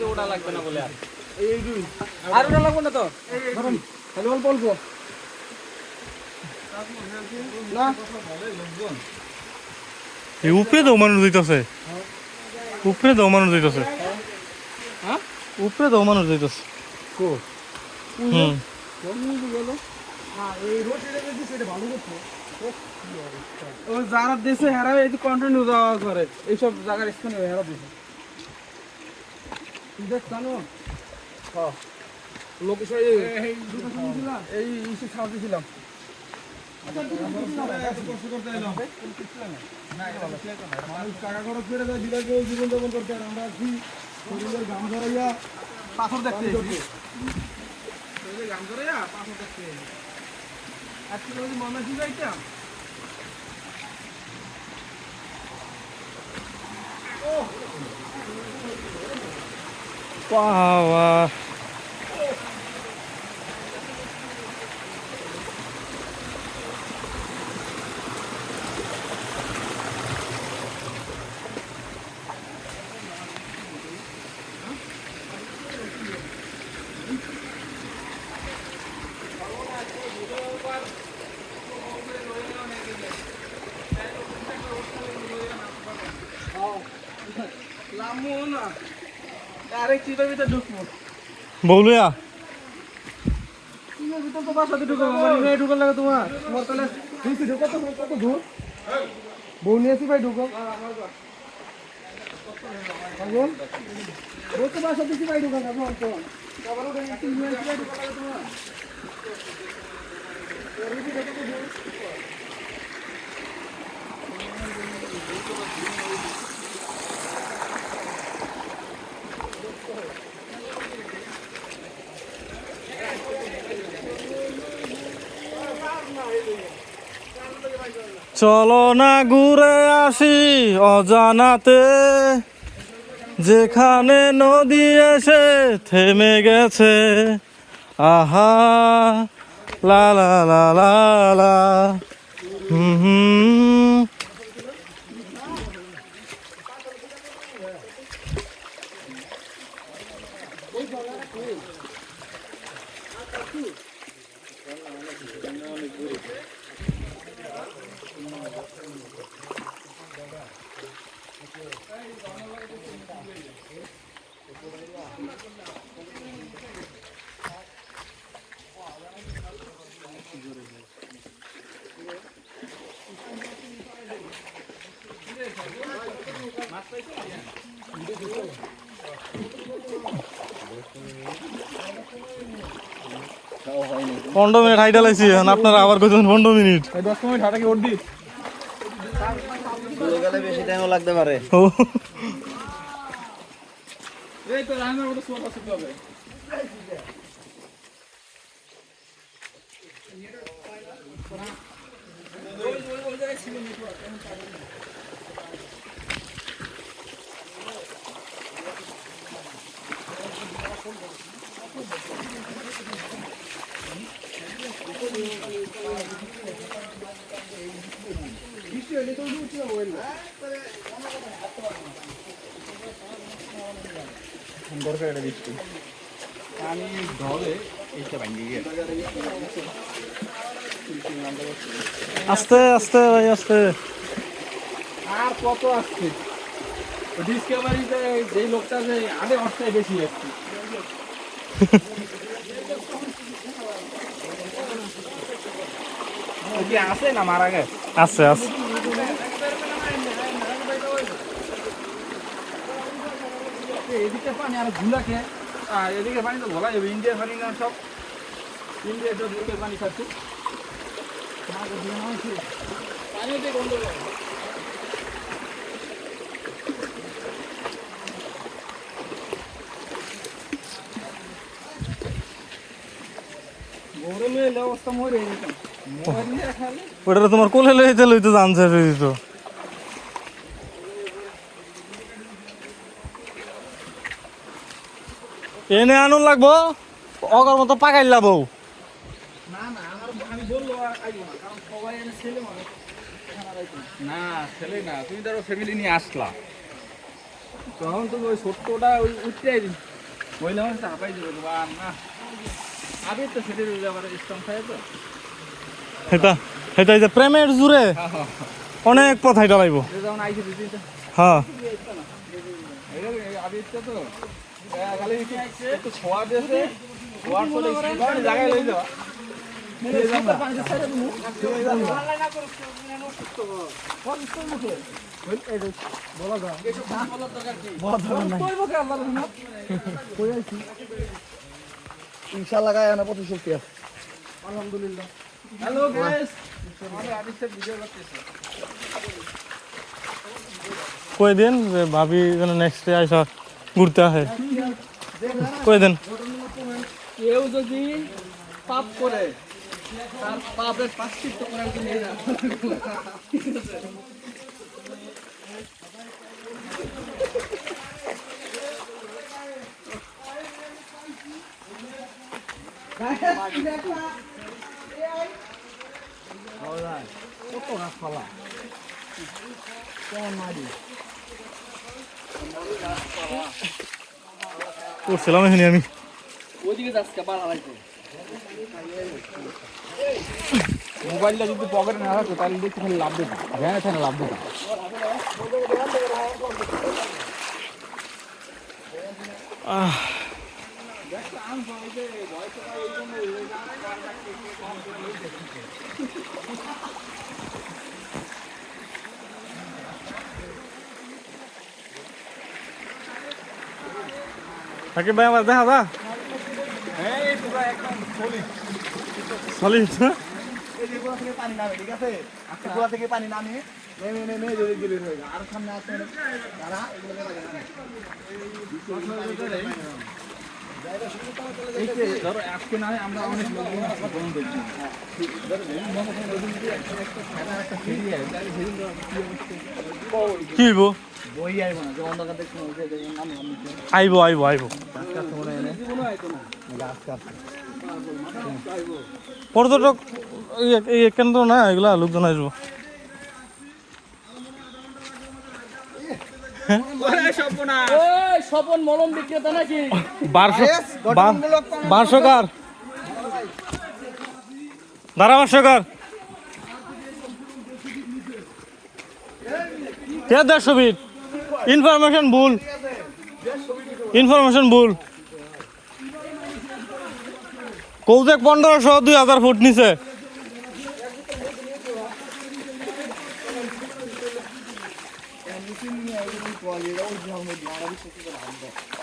ওটা লাগবে না বলে আর ওটা লাগবে না তো অল্প অল্প উপরে তো মানুষ যাইতেছে উপরে তো মানুষ যাইতেছে উপরে তো মানুষ যাইতেছে যারা দেশে হেরা এই কন্টিনিউ যাওয়া করে এইসব জায়গার স্থানে হেরা দিছে জানো লোকেশন এই ইস্যু ছাড় দিছিলাম টাকা খরচ করে জীবনযাপন করতে আর আমরা আছি গাম ধরাইয়া পাথর দেখতে গাম ধরাইয়া পাথর দেখতে আজকে যদি মনে ছিল এটা Wow. বৌলিয়া ভিতর তো বাসাতে ঢুকো ঢুকার লাগে তোমার তাহলে কত দূর বউ নিয়েছি ভাই ঢুকো তো বাসা দিচ্ছি ভাই ঢুকা যাবো চলো না ঘুরে আসি অজানাতে যেখানে নদী এসে থেমে গেছে আহা লা লা লা লা লা পনেরো মিনিট হাইটা লাগছি আপনারা আবার কইছেন 15 মিনিট 10 মিনিট হাঁটা কি ওর দি গেলে বেশি টাইমও লাগতে পারে এই তো রান্নার মতো সোয়া করতে হবে আমি ধরে এইটা ভাঙি গিয়ে আস্তে আস্তে ভাই আস্তে আর কত আসছে ডিসকাভারিতে যেই লোকটা যে আগে অর্থায় বেশি আসছে কি আছে না মারা গেছে আছে আছে এদিকে পানি আর ঘুলাকে আর এদিকে পানি তো ঘোলা যাবে ইন্ডিয়ার পানি না সব ইন্ডিয়ার সব লোকের পানি খাচ্ছে পানি গন্ধ হইলে অবস্থা মরে যেতাম মোবাইল নিয়ে খালি ওটা তোমার কোলে লইতে লইতে জানছে দিত এনে আনুন লাগবো অগর মতো পাকাই লাবো না না আমি বললো আইবো না কারণ সবাই এনে ছেলে মানুষ না ছেলে না তুমি ধরো ফ্যামিলি নিয়ে আসলা তখন তুমি ওই ছোট্টটা ওই উঠতে দিন মহিলা মানুষটা হাঁপাই দেবে তো বা না আগে তো ছেলে আবার স্ট্রং খায় তো এটা এটা এই যে প্রেমের জুড়ে অনেক পথাই ডালাইব যেমন আইসি দিদি হ্যাঁ আবিরটা তো খালি একটু ছোঁয়া দিয়েছে ছোঁয়ার ফলে জায়গায় লই যাওয়া ইনশাআল্লাহ গায়ে আনা প্রতি শক্তি আছে আলহামদুলিল্লাহ হ্যালো গাইস আমাদের আবিরটা ভিডিও করতেছে কই দিন যে ভাবি যেন নেক্সট ডে আইসা ঘুরতে আসে কই দেন কেউ যদি পাপ করে তার পাপের প্রায়শ্চিত্ত করার জন্য এই না কত গাছপালা কেমন মারি করছিলাম এখানে আমি ওইদিকে যাচ্ছে পালা লাগবে মোবাইলটা যদি পকেটে না থাকতো তাহলে দেখতে খালি লাভ দিত ভ্যানে থাকে লাভ দিত সাকিব ভাই আমার দেখা যা এই পুরো একদম সলিড সলিড এই যে গোড়া থেকে পানি নামে ঠিক আছে গোড়া থেকে পানি নামে নেমে নেমে যদি গিলে হয়ে যায় আর সামনে আসতে তারা এগুলোকে লাগে ধরো আজকে না হয় আমরা অনেক লোক বন্ধ দেখছি কি হইব বই আইব না যে অন্ধকার দেখতে নাম আইব আইব আইব পর্যটক এই কেন্দ্র না এগুলা লোকজন আসবো স্বপন মলম বিক্রেতা নাকি 1200 কার দাঁড়া 500 কার কে 150 ফিট ইনফরমেশন ভুল কৌদেক 1500-2000 ফুট নিচে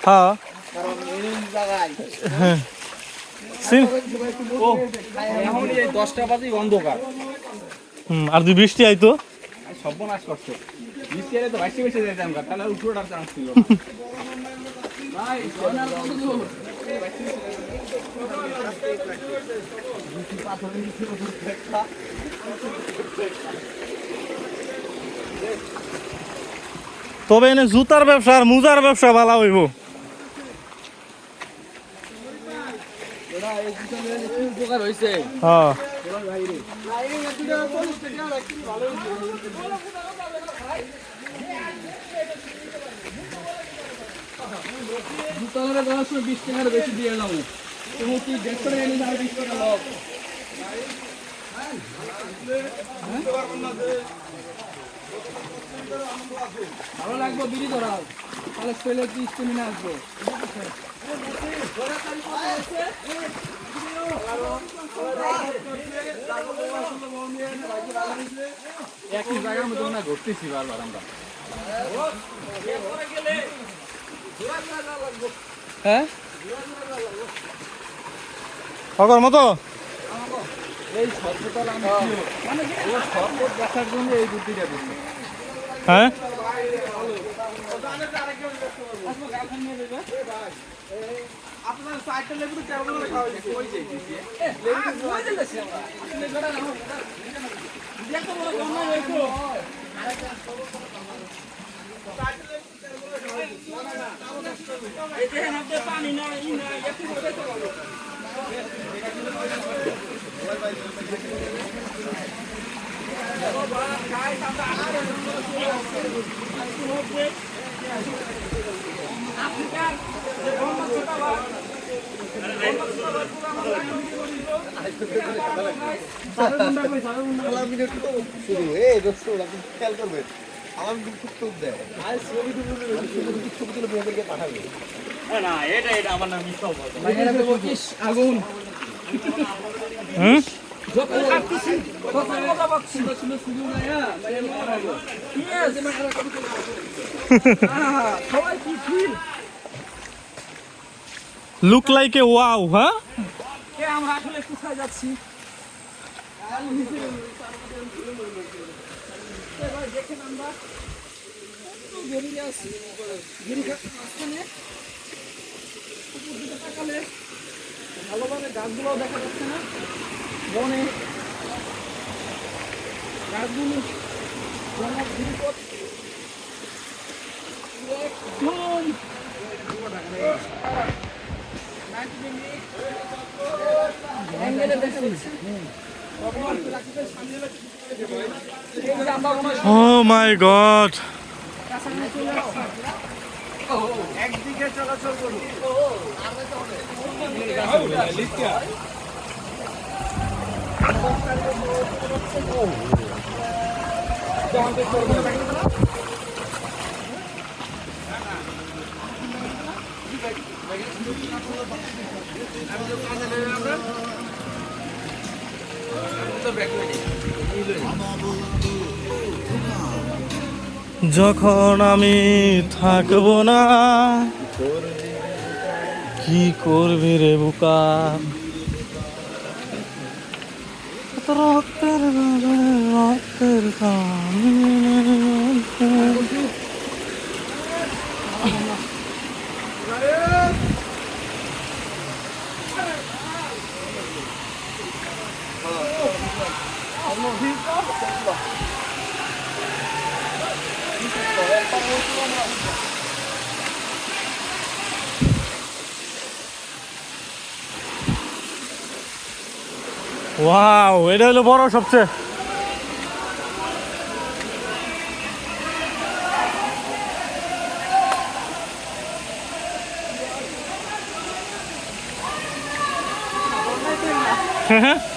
হ্যাঁ এখন এই 10টা বাজে অন্ধকার আর যদি বৃষ্টি আইতো সর্বনাশ করছে বৃষ্টি এলে তো ভাইসে বেসে যেতাম তাহলে উপরোটার চান্স ছিল ভাই সোনার বন্ধু তবে এনে জুতার ব্যবসা আর মুজার ব্যবসা ভালো হইব উপকার হয়েছে হ্যাঁ জুতা ধরে দেওয়ার সময় 20 টাকার বেশি দিয়ে এলাম তুমি কি 150 টাকা এনে 20 টাকা লোক ভালো লাগবে বিড়ি ধরা তাহলে ছেলে কি স্কুলে নিয়ে আসবো একই জায়গার মধ্যে না ঘুরতেছি বারবার আমরা হ্যাঁ হকর মতো এই সর্বতলা মানে ও সর্বত দেখার জন্য এই বুদ্ধিটা দিচ্ছে হ্যাঁ আপনার চারটা লেবু তো কেমন করে খাওয়া হয়েছে? ওই যে ওই যে লেছি আমরা লেগুড়া না দেখো বড় কম না হইতো এই দেখেন আপনি পানি না ই না একটু করে তো শুরু এই রসুন আপনি খেয়াল করবেন আমার কিন্তু খুব টুক দেয় আর ছবি তুলে মেয়েদেরকে পাঠাবে না এটা এটা আমার নাম মিশাও বলতো আগুন হুম যত কাটতেছি কত কথা বকছি ছিল শুরু না মানে মনে হবে ইয়েস এমন আর কত সবাই কি feel look like a wow হ্যাঁ কে আমরা আসলে কোথায় যাচ্ছি এবার দেখেন আমরা গেরিয়ে আছি গেরিয়ে মাঝখানে উপর দিকে তাকালে ভালোভাবে গাছগুলো দেখা যাচ্ছে না বনে গাছগুলো জঙ্গল বিপদ একদম অ্যাঙ্গেলে দেখা যাচ্ছে ও মাই গড একদিকে চলাচল করুন যখন আমি থাকবো না কি করবি রে বুকা কত রক্তের বাজারে রক্তের ওয়াও এটা হলো বড় সবচেয়ে হ্যাঁ